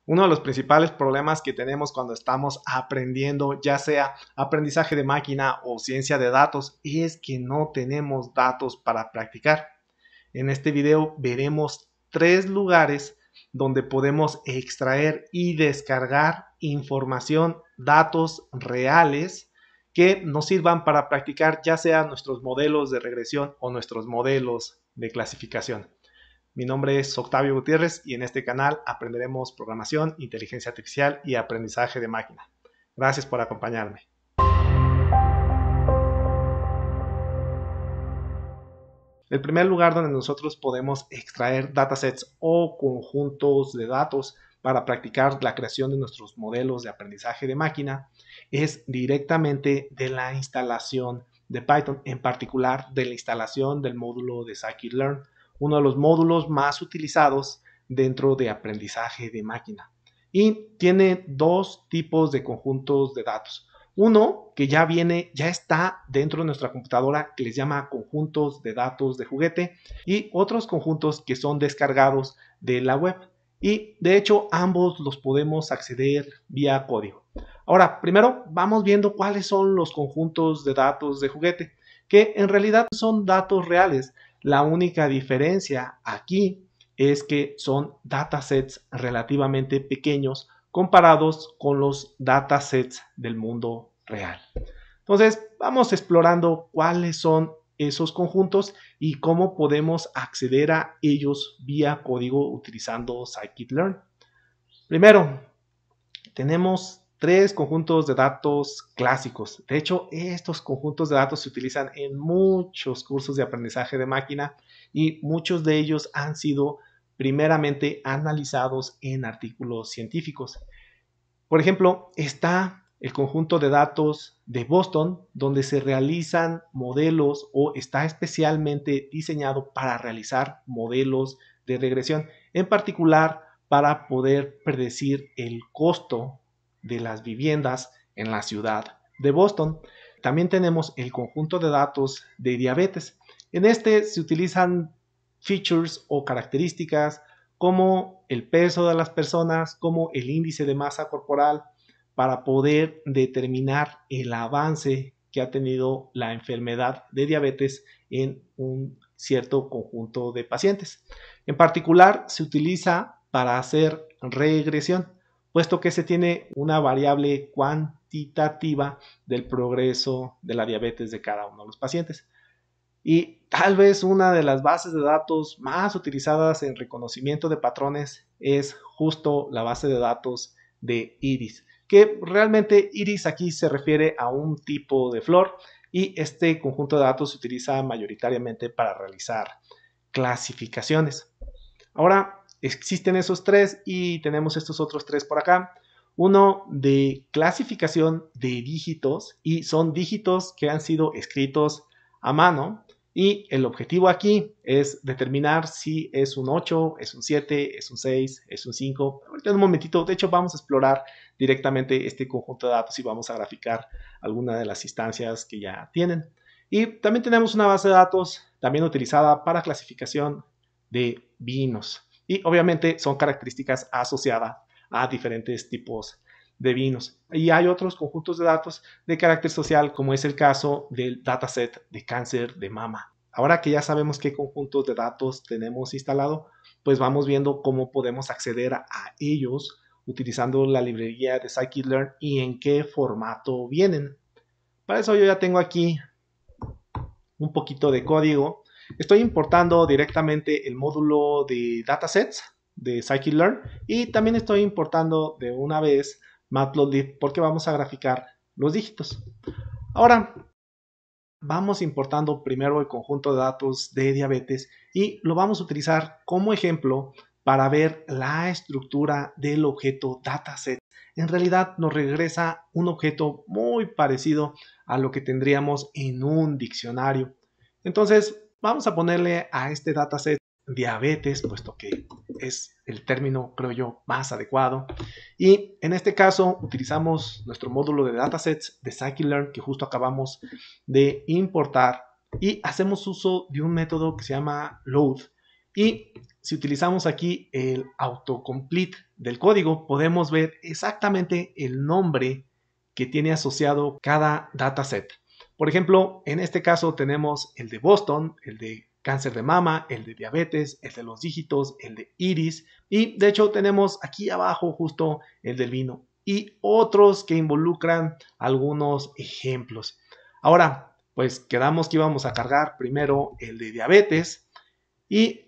Uno de los principales problemas que tenemos cuando estamos aprendiendo, ya sea aprendizaje de máquina o ciencia de datos, es que no tenemos datos para practicar. En este video veremos 3 lugares donde podemos extraer y descargar información, datos reales que nos sirvan para practicar ya sea nuestros modelos de regresión o nuestros modelos de clasificación. Mi nombre es Octavio Gutiérrez y en este canal aprenderemos programación, inteligencia artificial y aprendizaje de máquina. Gracias por acompañarme. El primer lugar donde nosotros podemos extraer datasets o conjuntos de datos para practicar la creación de nuestros modelos de aprendizaje de máquina es directamente de la instalación de Python, en particular de la instalación del módulo de Scikit-Learn, uno de los módulos más utilizados dentro de aprendizaje de máquina. Y tiene 2 tipos de conjuntos de datos. Uno que ya está dentro de nuestra computadora, que les llama conjuntos de datos de juguete, y otros conjuntos que son descargados de la web. Y de hecho ambos los podemos acceder vía código. Ahora, primero vamos viendo cuáles son los conjuntos de datos de juguete, que en realidad son datos reales. La única diferencia aquí es que son datasets relativamente pequeños comparados con los datasets del mundo real. Entonces, vamos explorando cuáles son esos conjuntos y cómo podemos acceder a ellos vía código utilizando Scikit-Learn. Primero, tenemos 3 conjuntos de datos clásicos. De hecho, estos conjuntos de datos se utilizan en muchos cursos de aprendizaje de máquina y muchos de ellos han sido primeramente analizados en artículos científicos. Por ejemplo, está el conjunto de datos de Boston, donde se realizan modelos o está especialmente diseñado para realizar modelos de regresión, en particular para poder predecir el costo de las viviendas en la ciudad de Boston. También tenemos el conjunto de datos de diabetes. En este se utilizan features o características como el peso de las personas, como el índice de masa corporal, para poder determinar el avance que ha tenido la enfermedad de diabetes en un cierto conjunto de pacientes. En particular, se utiliza para hacer regresión, puesto que se tiene una variable cuantitativa del progreso de la diabetes de cada uno de los pacientes. Y tal vez una de las bases de datos más utilizadas en reconocimiento de patrones es justo la base de datos de iris, que realmente iris aquí se refiere a un tipo de flor y este conjunto de datos se utiliza mayoritariamente para realizar clasificaciones. Ahora existen esos 3 y tenemos estos otros 3 por acá. Uno de clasificación de dígitos y son dígitos que han sido escritos a mano. Y el objetivo aquí es determinar si es un 8, es un 7, es un 6, es un 5. Ahorita en un momentito, de hecho vamos a explorar directamente este conjunto de datos y vamos a graficar alguna de las instancias que ya tienen. Y también tenemos una base de datos también utilizada para clasificación de vinos. Y obviamente son características asociadas a diferentes tipos de vinos. Y hay otros conjuntos de datos de carácter social, como es el caso del dataset de cáncer de mama. Ahora que ya sabemos qué conjuntos de datos tenemos instalado, pues vamos viendo cómo podemos acceder a ellos utilizando la librería de Scikit-Learn y en qué formato vienen. Para eso yo ya tengo aquí un poquito de código. Estoy importando directamente el módulo de datasets de Scikit-Learn y también estoy importando de una vez Matplotlib porque vamos a graficar los dígitos. Ahora vamos importando primero el conjunto de datos de diabetes y lo vamos a utilizar como ejemplo para ver la estructura del objeto dataset. En realidad nos regresa un objeto muy parecido a lo que tendríamos en un diccionario. Entonces vamos a ponerle a este dataset diabetes, puesto que es el término, creo yo, más adecuado. Y en este caso utilizamos nuestro módulo de datasets de Scikit-Learn que justo acabamos de importar y hacemos uso de un método que se llama load. Y si utilizamos aquí el autocomplete del código, podemos ver exactamente el nombre que tiene asociado cada dataset. Por ejemplo, en este caso tenemos el de Boston, el de cáncer de mama, el de diabetes, el de los dígitos, el de iris y de hecho tenemos aquí abajo justo el del vino y otros que involucran algunos ejemplos. Ahora, pues quedamos que íbamos a cargar primero el de diabetes y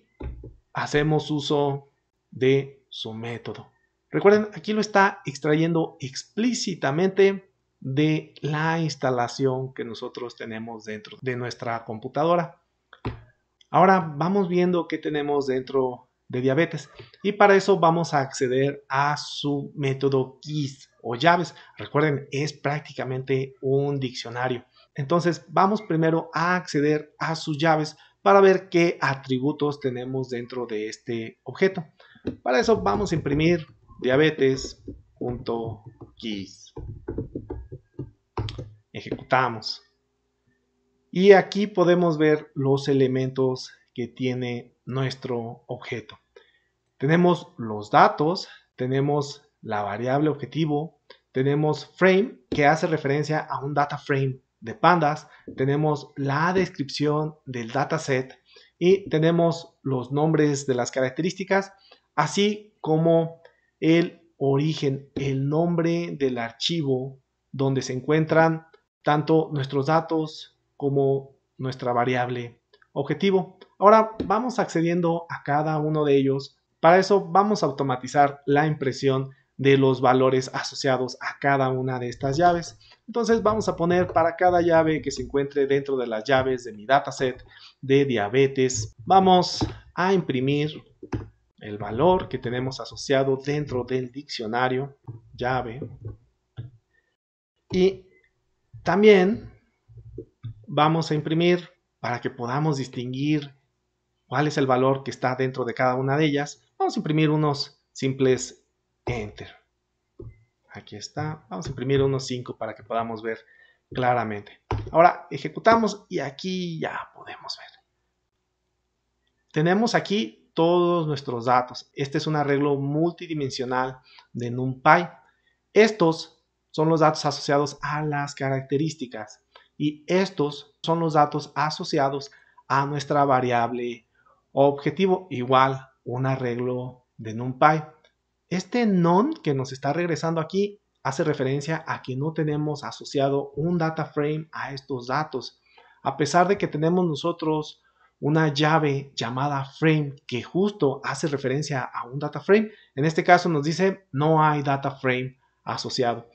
hacemos uso de su método. Recuerden, aquí lo está extrayendo explícitamente de la instalación que nosotros tenemos dentro de nuestra computadora. Ahora vamos viendo qué tenemos dentro de diabetes y para eso vamos a acceder a su método keys o llaves. Recuerden, es prácticamente un diccionario. Entonces vamos primero a acceder a sus llaves para ver qué atributos tenemos dentro de este objeto. Para eso vamos a imprimir diabetes.keys. Ejecutamos. Y aquí podemos ver los elementos que tiene nuestro objeto. Tenemos los datos, tenemos la variable objetivo, tenemos frame que hace referencia a un data frame de pandas, tenemos la descripción del dataset y tenemos los nombres de las características, así como el origen, el nombre del archivo donde se encuentran tanto nuestros datos como nuestra variable objetivo. Ahora vamos accediendo a cada uno de ellos. Para eso vamos a automatizar la impresión de los valores asociados a cada una de estas llaves. Entonces vamos a poner para cada llave que se encuentre dentro de las llaves de mi dataset de diabetes, vamos a imprimir el valor que tenemos asociado dentro del diccionario llave y también vamos a imprimir para que podamos distinguir cuál es el valor que está dentro de cada una de ellas. Vamos a imprimir unos simples enter. Aquí está. Vamos a imprimir unos 5 para que podamos ver claramente. Ahora ejecutamos y aquí ya podemos ver. Tenemos aquí todos nuestros datos. Este es un arreglo multidimensional de NumPy. Estos son los datos asociados a las características y estos son los datos asociados a nuestra variable objetivo, igual un arreglo de NumPy. Este non que nos está regresando aquí hace referencia a que no tenemos asociado un data frame a estos datos. A pesar de que tenemos nosotros una llave llamada frame que justo hace referencia a un data frame, en este caso nos dice no hay data frame asociado.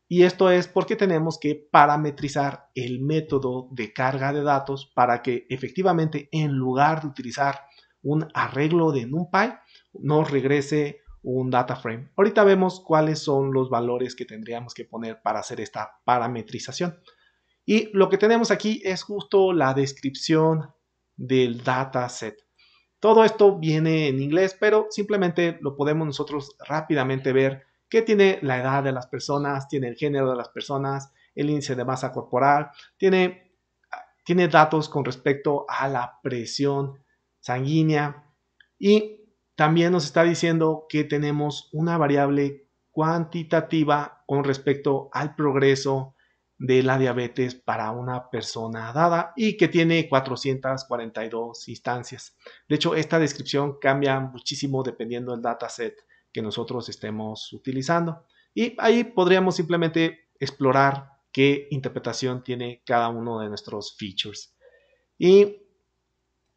Y esto es porque tenemos que parametrizar el método de carga de datos para que efectivamente en lugar de utilizar un arreglo de NumPy nos regrese un data frame. Ahorita vemos cuáles son los valores que tendríamos que poner para hacer esta parametrización. Y lo que tenemos aquí es justo la descripción del dataset. Todo esto viene en inglés, pero simplemente lo podemos nosotros rápidamente ver que tiene la edad de las personas, tiene el género de las personas, el índice de masa corporal, tiene datos con respecto a la presión sanguínea y también nos está diciendo que tenemos una variable cuantitativa con respecto al progreso de la diabetes para una persona dada y que tiene 442 instancias. De hecho, esta descripción cambia muchísimo dependiendo del dataset que nosotros estemos utilizando. Y ahí podríamos simplemente explorar qué interpretación tiene cada uno de nuestros features. Y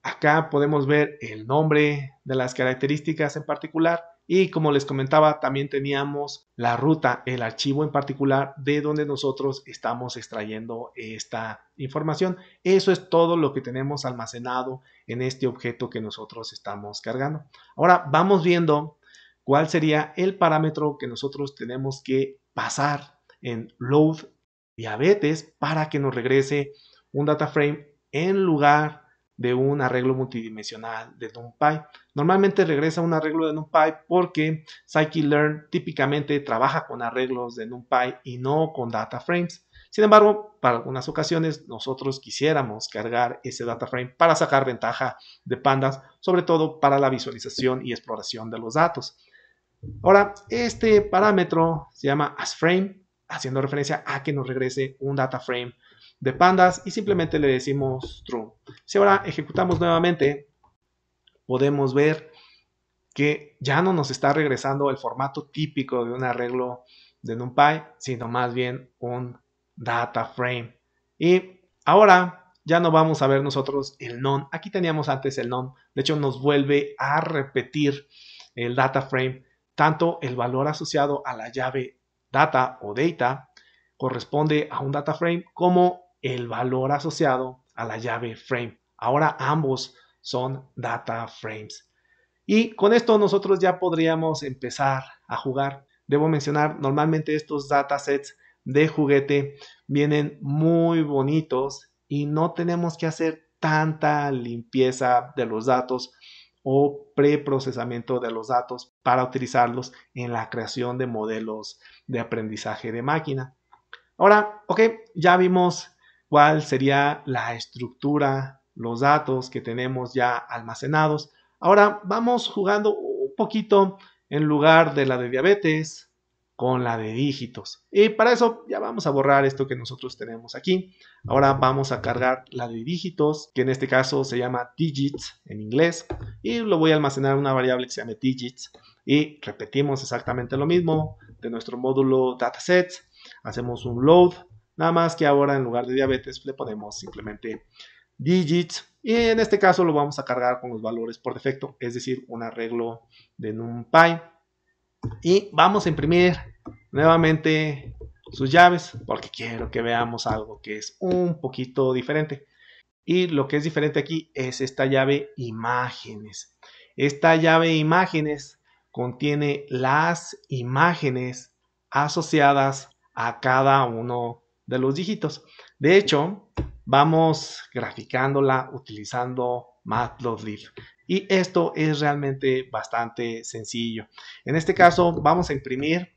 acá podemos ver el nombre de las características en particular y como les comentaba también teníamos la ruta, el archivo en particular de donde nosotros estamos extrayendo esta información. Eso es todo lo que tenemos almacenado en este objeto que nosotros estamos cargando. Ahora vamos viendo cuál sería el parámetro que nosotros tenemos que pasar en load diabetes para que nos regrese un data frame en lugar de un arreglo multidimensional de NumPy. Normalmente regresa un arreglo de NumPy porque scikit-learn típicamente trabaja con arreglos de NumPy y no con data frames. Sin embargo, para algunas ocasiones nosotros quisiéramos cargar ese data frame para sacar ventaja de pandas, sobre todo para la visualización y exploración de los datos. Ahora, este parámetro se llama asFrame, haciendo referencia a que nos regrese un data frame de pandas y simplemente le decimos true. Si ahora ejecutamos nuevamente, podemos ver que ya no nos está regresando el formato típico de un arreglo de NumPy, sino más bien un data frame. Y ahora ya no vamos a ver nosotros el none. Aquí teníamos antes el none. De hecho, nos vuelve a repetir el data frame. Tanto el valor asociado a la llave data o data corresponde a un data frame como el valor asociado a la llave frame. Ahora ambos son data frames. Y con esto nosotros ya podríamos empezar a jugar. Debo mencionar, normalmente estos datasets de juguete vienen muy bonitos y no tenemos que hacer tanta limpieza de los datos o preprocesamiento de los datos para utilizarlos en la creación de modelos de aprendizaje de máquina. Ahora, ok, ya vimos cuál sería la estructura, los datos que tenemos ya almacenados. Ahora vamos jugando un poquito en lugar de la de diabetes con la de dígitos. Y para eso ya vamos a borrar esto que nosotros tenemos aquí. Ahora vamos a cargar la de dígitos, que en este caso se llama digits en inglés. Y lo voy a almacenar en una variable que se llame digits. Y repetimos exactamente lo mismo de nuestro módulo datasets. Hacemos un load, nada más que ahora en lugar de diabetes le ponemos simplemente digits y en este caso lo vamos a cargar con los valores por defecto, es decir, un arreglo de NumPy. Y vamos a imprimir nuevamente sus llaves porque quiero que veamos algo que es un poquito diferente. Y lo que es diferente aquí es esta llave imágenes. Esta llave imágenes contiene las imágenes asociadas a cada uno de los dígitos. De hecho, vamos graficándola utilizando Matplotlib. Y esto es realmente bastante sencillo. En este caso, vamos a imprimir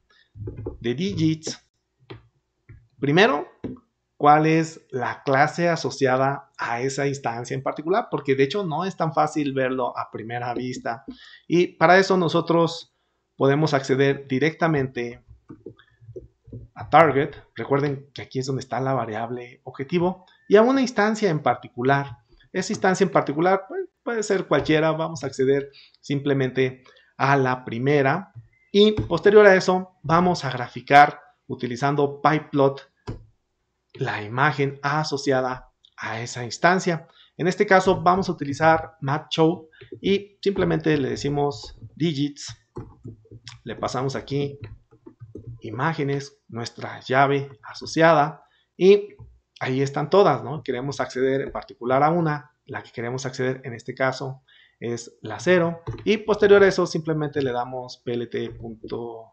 de digits. Primero, cuál es la clase asociada a esa instancia en particular, porque de hecho no es tan fácil verlo a primera vista. Y para eso nosotros podemos acceder directamente a target. Recuerden que aquí es donde está la variable objetivo y a una instancia en particular. Esa instancia en particular puede ser cualquiera. Vamos a acceder simplemente a la primera y posterior a eso vamos a graficar utilizando pyplot la imagen asociada a esa instancia. En este caso vamos a utilizar matShow y simplemente le decimos digits, le pasamos aquí imágenes, nuestra llave asociada y ahí están todas, ¿no? Queremos acceder en particular a una, la que queremos acceder en este caso es la 0 y posterior a eso simplemente le damos plt.show.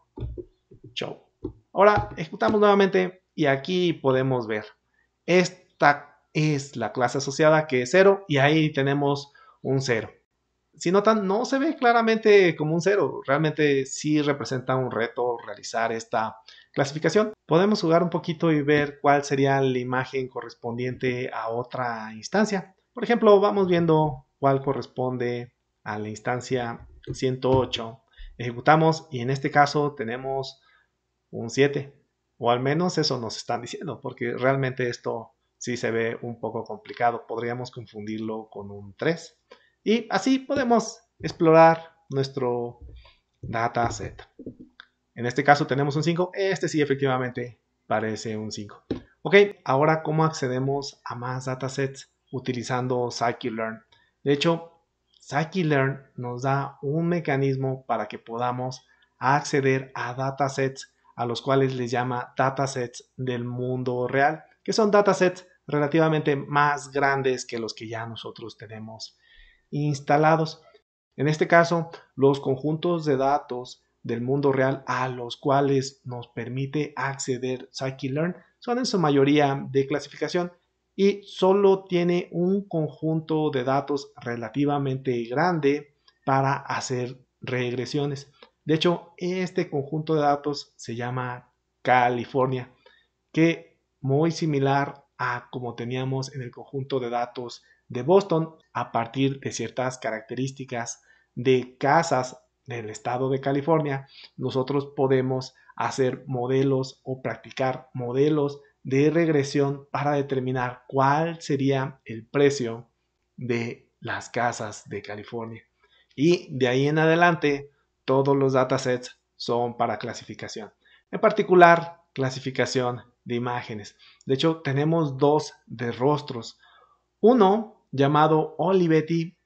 Ahora ejecutamos nuevamente y aquí podemos ver, esta es la clase asociada que es 0 y ahí tenemos un 0. Si notan, no se ve claramente como un 0, realmente sí representa un reto realizar esta clasificación. Podemos jugar un poquito y ver cuál sería la imagen correspondiente a otra instancia. Por ejemplo, vamos viendo cuál corresponde a la instancia 108. Ejecutamos y en este caso tenemos un 7, o al menos eso nos están diciendo, porque realmente esto sí se ve un poco complicado, podríamos confundirlo con un 3 y así podemos explorar nuestro dataset. En este caso tenemos un 5, este sí efectivamente parece un 5. Ok, ahora ¿cómo accedemos a más datasets utilizando scikit-learn? De hecho, scikit-learn nos da un mecanismo para que podamos acceder a datasets a los cuales les llama datasets del mundo real, que son datasets relativamente más grandes que los que ya nosotros tenemos instalados. En este caso, los conjuntos de datos del mundo real a los cuales nos permite acceder scikit-learn son en su mayoría de clasificación y solo tiene un conjunto de datos relativamente grande para hacer regresiones. De hecho, este conjunto de datos se llama California, que muy similar a como teníamos en el conjunto de datos de Boston a partir de ciertas características de casas del estado de California. Nosotros podemos hacer modelos o practicar modelos de regresión para determinar cuál sería el precio de las casas de California. Y de ahí en adelante, todos los datasets son para clasificación. En particular, clasificación de imágenes. De hecho, tenemos dos de rostros. Uno llamado Olivetti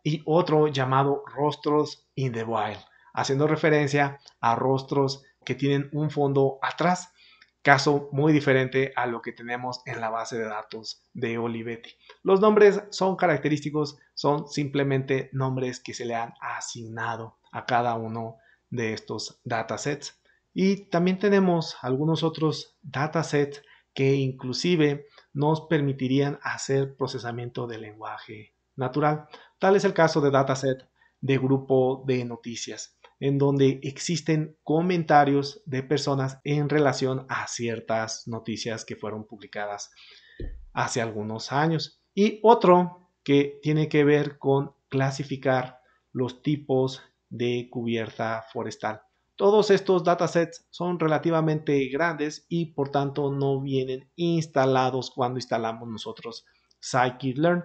y otro llamado Rostros in the Wild, haciendo referencia a rostros que tienen un fondo atrás, caso muy diferente a lo que tenemos en la base de datos de Olivetti. Los nombres son característicos, son simplemente nombres que se le han asignado a cada uno de estos datasets. Y también tenemos algunos otros datasets que inclusive nos permitirían hacer procesamiento de lenguaje natural. Tal es el caso de dataset de grupo de noticias, en donde existen comentarios de personas en relación a ciertas noticias que fueron publicadas hace algunos años. Y otro que tiene que ver con clasificar los tipos de cubierta forestal. Todos estos datasets son relativamente grandes y por tanto no vienen instalados cuando instalamos nosotros scikit-learn.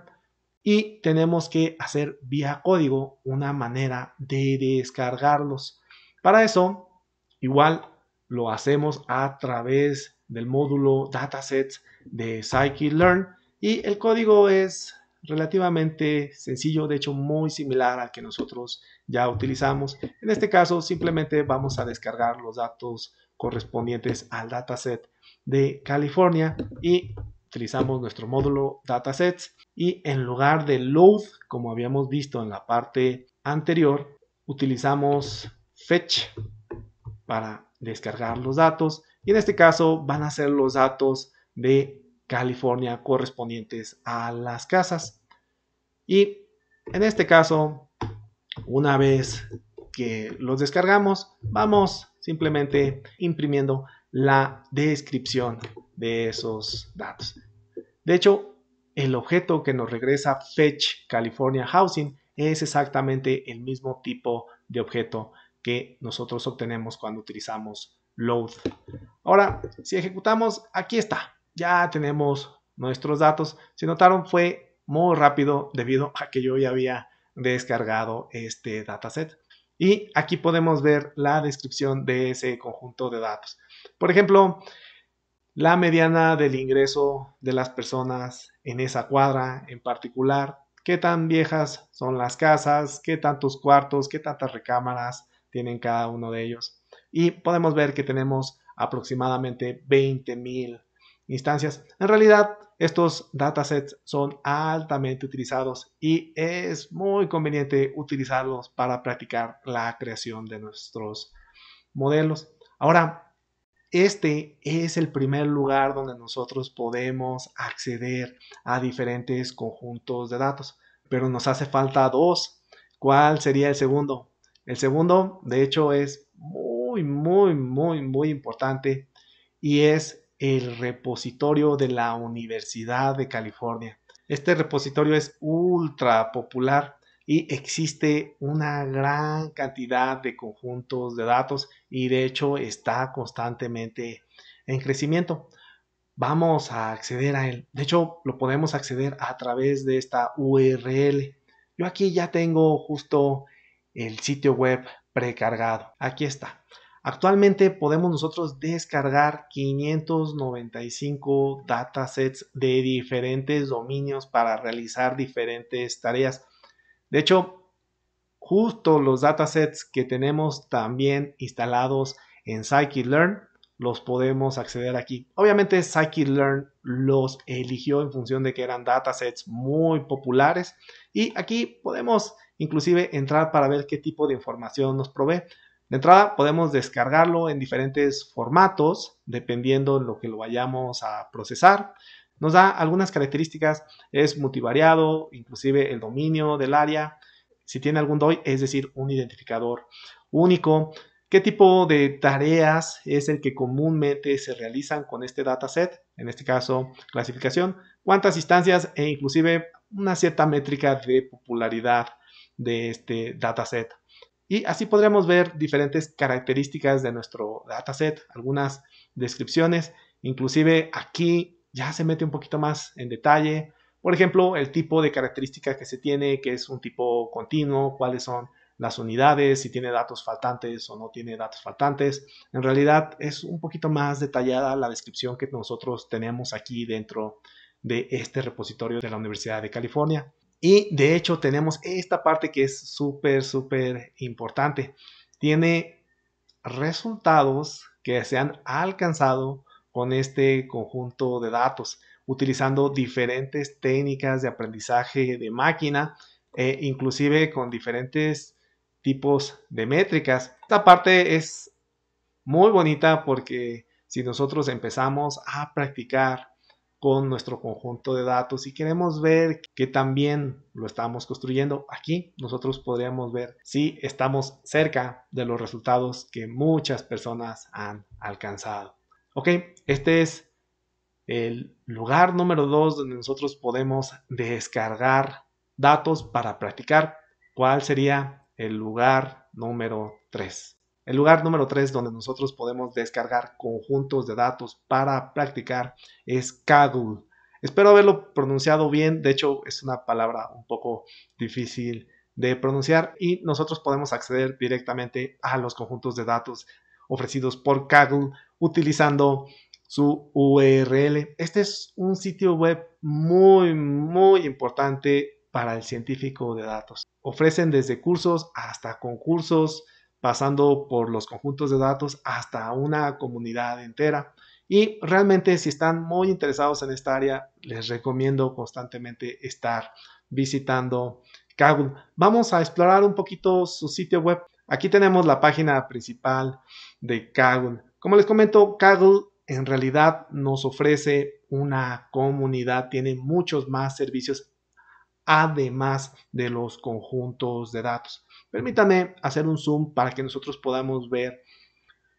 Y tenemos que hacer vía código una manera de descargarlos. Para eso, igual lo hacemos a través del módulo datasets de scikit-learn y el código es relativamente sencillo, de hecho muy similar al que nosotros ya utilizamos. En este caso simplemente vamos a descargar los datos correspondientes al dataset de California y utilizamos nuestro módulo datasets y en lugar de load, como habíamos visto en la parte anterior, utilizamos fetch para descargar los datos y en este caso van a ser los datos de California correspondientes a las casas. Y en este caso, una vez que los descargamos, vamos simplemente imprimiendo la descripción de esos datos. De hecho, el objeto que nos regresa Fetch California Housing es exactamente el mismo tipo de objeto que nosotros obtenemos cuando utilizamos load. Ahora, si ejecutamos, aquí está. Ya tenemos nuestros datos. Si notaron, fue muy rápido debido a que yo ya había descargado este dataset. Y aquí podemos ver la descripción de ese conjunto de datos. Por ejemplo, la mediana del ingreso de las personas en esa cuadra en particular, qué tan viejas son las casas, qué tantos cuartos, qué tantas recámaras tienen cada uno de ellos. Y podemos ver que tenemos aproximadamente 20,000 instancias. En realidad, estos datasets son altamente utilizados y es muy conveniente utilizarlos para practicar la creación de nuestros modelos. Ahora, este es el primer lugar donde nosotros podemos acceder a diferentes conjuntos de datos, pero nos hace falta dos. ¿Cuál sería el segundo? El segundo, de hecho, es muy importante y es el repositorio de la Universidad de California. Este repositorio es ultra popular y existe una gran cantidad de conjuntos de datos y de hecho está constantemente en crecimiento. Vamos a acceder a él. De hecho, lo podemos acceder a través de esta URL. Yo aquí ya tengo justo el sitio web precargado. Aquí está. Actualmente podemos nosotros descargar 595 datasets de diferentes dominios para realizar diferentes tareas. De hecho, justo los datasets que tenemos también instalados en scikit-learn los podemos acceder aquí. Obviamente scikit-learn los eligió en función de que eran datasets muy populares y aquí podemos inclusive entrar para ver qué tipo de información nos provee. De entrada podemos descargarlo en diferentes formatos dependiendo de lo que lo vayamos a procesar. Nos da algunas características, es multivariado, inclusive el dominio del área. Si tiene algún DOI, es decir, un identificador único. ¿Qué tipo de tareas es el que comúnmente se realizan con este dataset? En este caso, clasificación, cuántas instancias e inclusive una cierta métrica de popularidad de este dataset. Y así podríamos ver diferentes características de nuestro dataset, algunas descripciones, inclusive aquí ya se mete un poquito más en detalle. Por ejemplo, el tipo de característica que se tiene, que es un tipo continuo, cuáles son las unidades, si tiene datos faltantes o no tiene datos faltantes. En realidad es un poquito más detallada la descripción que nosotros tenemos aquí dentro de este repositorio de la Universidad de California. Y de hecho tenemos esta parte que es súper importante. Tiene resultados que se han alcanzado con este conjunto de datos, utilizando diferentes técnicas de aprendizaje de máquina, inclusive con diferentes tipos de métricas. Esta parte es muy bonita porque si nosotros empezamos a practicar con nuestro conjunto de datos y queremos ver que también lo estamos construyendo, aquí nosotros podríamos ver si estamos cerca de los resultados que muchas personas han alcanzado. Ok, este es el lugar número 2 donde nosotros podemos descargar datos para practicar. ¿Cuál sería el lugar número 3? El lugar número 3 donde nosotros podemos descargar conjuntos de datos para practicar es Kaggle. Espero haberlo pronunciado bien, de hecho es una palabra un poco difícil de pronunciar y nosotros podemos acceder directamente a los conjuntos de datos ofrecidos por Kaggle utilizando su URL. Este es un sitio web muy importante para el científico de datos. Ofrecen desde cursos hasta concursos, pasando por los conjuntos de datos hasta una comunidad entera. Y realmente si están muy interesados en esta área, les recomiendo constantemente estar visitando Kaggle. Vamos a explorar un poquito su sitio web. Aquí tenemos la página principal de Kaggle. Como les comento, Kaggle en realidad nos ofrece una comunidad, tiene muchos más servicios además de los conjuntos de datos. Permítame hacer un zoom para que nosotros podamos ver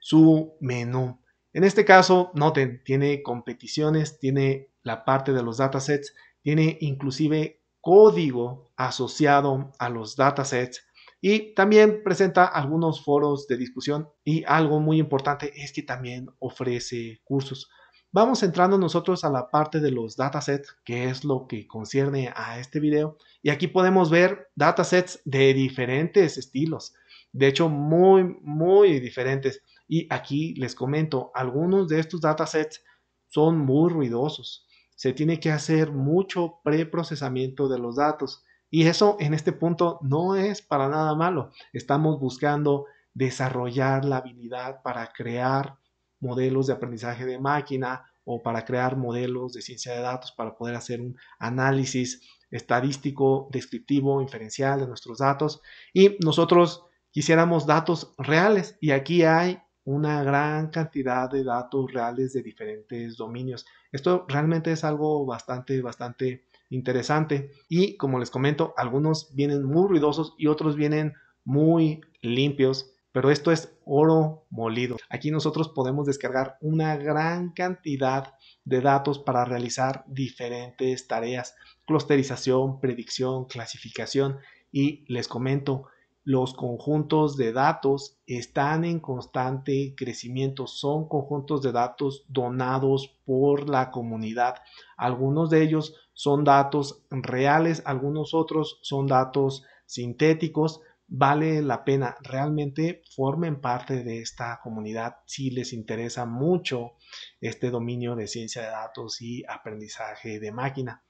su menú. En este caso, noten, tiene competiciones, tiene la parte de los datasets, tiene inclusive código asociado a los datasets y también presenta algunos foros de discusión y algo muy importante es que también ofrece cursos. Vamos entrando nosotros a la parte de los datasets, que es lo que concierne a este video, y aquí podemos ver datasets de diferentes estilos, de hecho muy diferentes. Y aquí les comento, algunos de estos datasets son muy ruidosos. Se tiene que hacer mucho preprocesamiento de los datos. Y eso en este punto no es para nada malo. Estamos buscando desarrollar la habilidad para crear modelos de aprendizaje de máquina o para crear modelos de ciencia de datos para poder hacer un análisis estadístico, descriptivo, inferencial de nuestros datos. Y nosotros quisiéramos datos reales y aquí hay una gran cantidad de datos reales de diferentes dominios. Esto realmente es algo bastante interesante y como les comento, algunos vienen muy ruidosos y otros vienen muy limpios, pero esto es oro molido. Aquí nosotros podemos descargar una gran cantidad de datos para realizar diferentes tareas, clusterización, predicción, clasificación y les comento, los conjuntos de datos están en constante crecimiento, son conjuntos de datos donados por la comunidad. Algunos de ellos son datos reales, algunos otros son datos sintéticos. Vale la pena, realmente formen parte de esta comunidad si les interesa mucho este dominio de ciencia de datos y aprendizaje de máquina.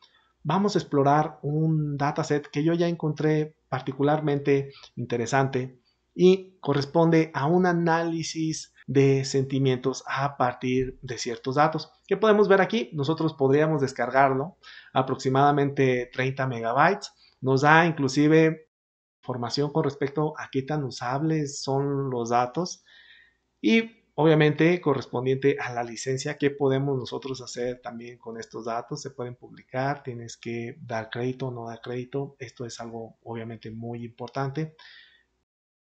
Vamos a explorar un dataset que yo ya encontré particularmente interesante y corresponde a un análisis de sentimientos a partir de ciertos datos. ¿Qué podemos ver aquí? Nosotros podríamos descargarlo, aproximadamente 30 megabytes. Nos da inclusive información con respecto a qué tan usables son los datos y obviamente correspondiente a la licencia, ¿qué podemos nosotros hacer también con estos datos? Se pueden publicar, tienes que dar crédito o no dar crédito. Esto es algo obviamente muy importante.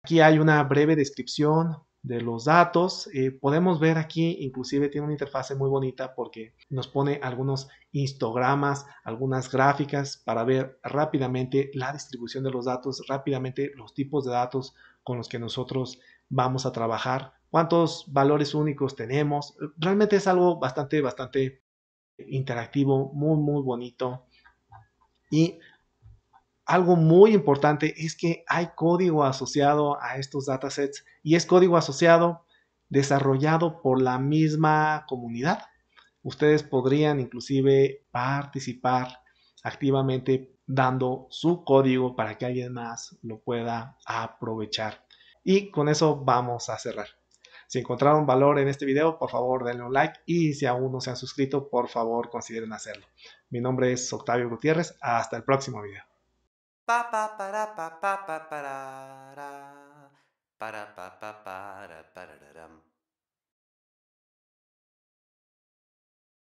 Aquí hay una breve descripción de los datos. Podemos ver aquí, inclusive tiene una interfase muy bonita porque nos pone algunos histogramas, algunas gráficas para ver rápidamente la distribución de los datos, rápidamente los tipos de datos con los que nosotros vamos a trabajar, cuántos valores únicos tenemos. Realmente es algo bastante interactivo, muy bonito. Y algo muy importante es que hay código asociado a estos datasets y es código asociado desarrollado por la misma comunidad. Ustedes podrían inclusive participar activamente dando su código para que alguien más lo pueda aprovechar. Y con eso vamos a cerrar. Si encontraron valor en este video, por favor denle un like y si aún no se han suscrito, por favor consideren hacerlo. Mi nombre es Octavio Gutiérrez. Hasta el próximo video. Pa pa para pa pa pa para para pa pa para para